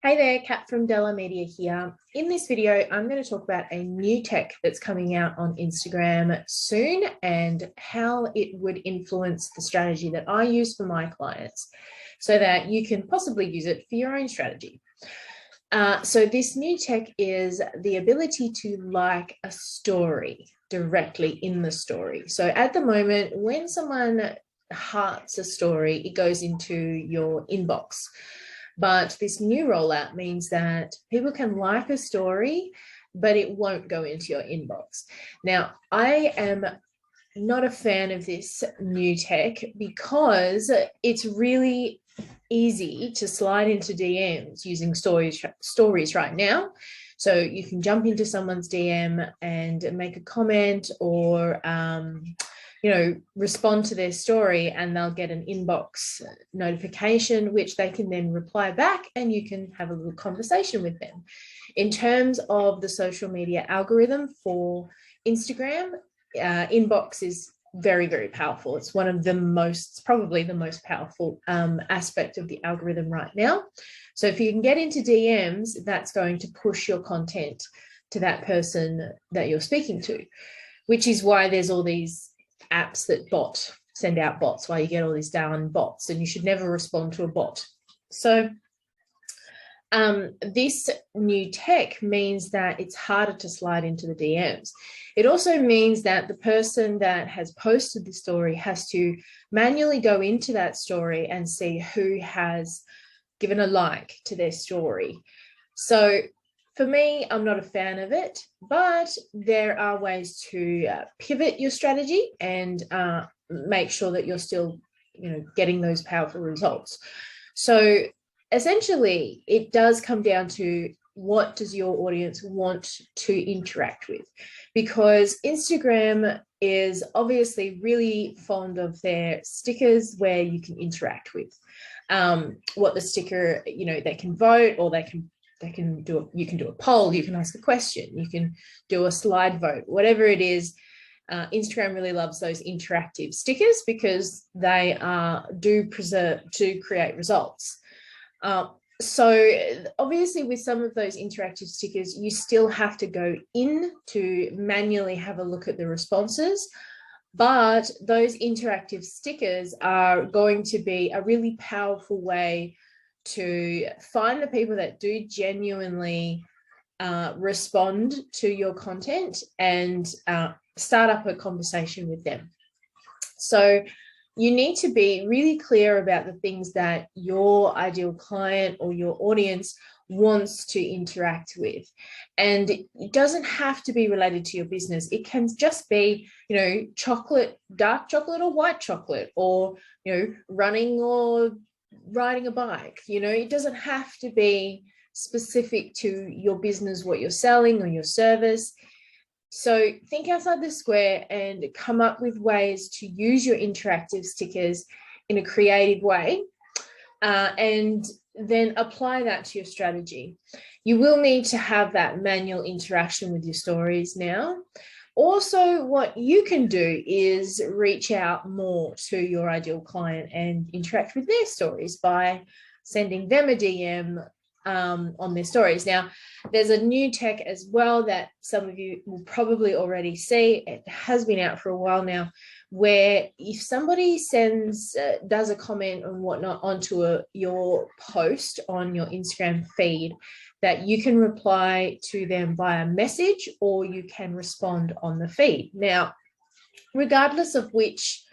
Hey there, Kat from Dellar Media here. In this video, I'm going to talk about a new tech that's coming out on Instagram soon and how it would influence the strategy that I use for my clients so that you can possibly use it for your own strategy. So this new tech is the ability to like a story directly in the story. So at the moment, when someone hearts a story, it goes into your inbox. But this new rollout means that people can like a story, but it won't go into your inbox. Now, I am not a fan of this new tech because it's really easy to slide into DMs using stories right now. So you can jump into someone's DM and make a comment or respond to their story, and they'll get an inbox notification, which they can then reply back and you can have a little conversation with them. In terms of the social media algorithm for Instagram, inbox is very, very powerful. It's one of the probably the most powerful aspect of the algorithm right now. So if you can get into DMs, that's going to push your content to that person that you're speaking to, which is why there's all these apps that send out bots, why you get all these down bots, and you should never respond to a bot. So this new tech means that it's harder to slide into the DMs. It also means that the person that has posted the story has to manually go into that story and see who has given a like to their story. So for me, I'm not a fan of it, but there are ways to pivot your strategy and make sure that you're still, getting those powerful results. So essentially, it does come down to what does your audience want to interact with? Because Instagram is obviously really fond of their stickers where you can interact with what the sticker, they can vote, or you can do a poll, you can ask a question, you can do a slide vote, whatever it is. Instagram really loves those interactive stickers because they do create results. So obviously with some of those interactive stickers, you still have to go in to manually have a look at the responses. But those interactive stickers are going to be a really powerful way to find the people that do genuinely respond to your content and start up a conversation with them. So you need to be really clear about the things that your ideal client or your audience wants to interact with. And it doesn't have to be related to your business. It can just be, chocolate, dark chocolate or white chocolate, or, running or riding a bike. It doesn't have to be specific to your business, what you're selling or your service. So think outside the square and come up with ways to use your interactive stickers in a creative way, and then apply that to your strategy. You will need to have that manual interaction with your stories now. Also, what you can do is reach out more to your ideal client and interact with their stories by sending them a DM on their stories. Now, there's a new tech as well that some of you will probably already see. It has been out for a while now, where if somebody does a comment and whatnot onto your post on your Instagram feed, that you can reply to them via message or you can respond on the feed. Now, regardless of which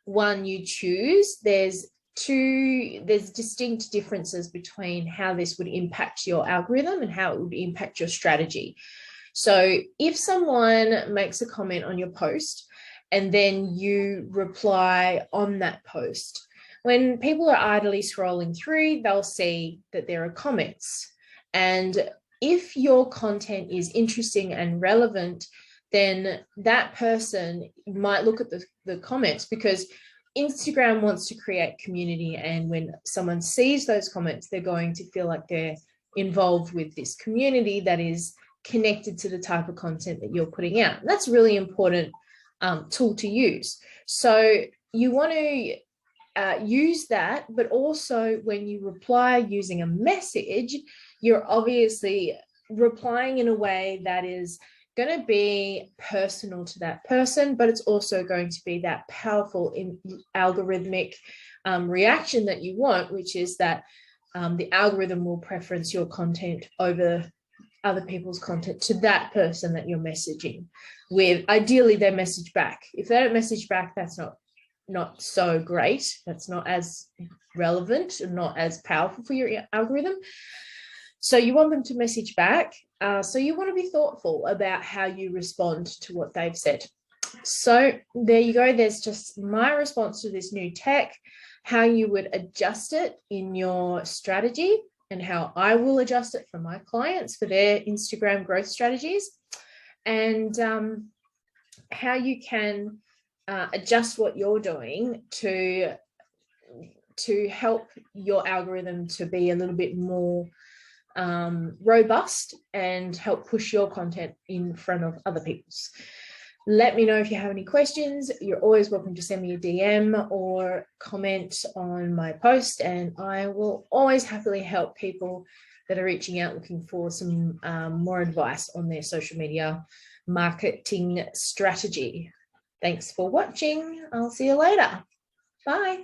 one you choose, there's distinct differences between how this would impact your algorithm and how it would impact your strategy. So if someone makes a comment on your post and then you reply on that post, when people are idly scrolling through, they'll see that there are comments. And if your content is interesting and relevant, then that person might look at the comments, because Instagram wants to create community, and when someone sees those comments, they're going to feel like they're involved with this community that is connected to the type of content that you're putting out. And that's a really important tool to use. So you want to use that, but also when you reply using a message, you're obviously replying in a way that is going to be personal to that person, but it's also going to be that powerful algorithmic reaction that you want, which is that the algorithm will preference your content over other people's content to that person that you're messaging with. Ideally, they message back. If they don't message back, that's not so great. That's not as relevant and not as powerful for your algorithm. So you want them to message back. So you want to be thoughtful about how you respond to what they've said. So there you go. There's just my response to this new tech, how you would adjust it in your strategy, and how I will adjust it for my clients for their Instagram growth strategies, and how you can adjust what you're doing to help your algorithm to be a little bit more robust and help push your content in front of other people's. Let me know if you have any questions. You're always welcome to send me a DM or comment on my post, and I will always happily help people that are reaching out looking for some more advice on their social media marketing strategy. Thanks for watching. I'll see you later. Bye.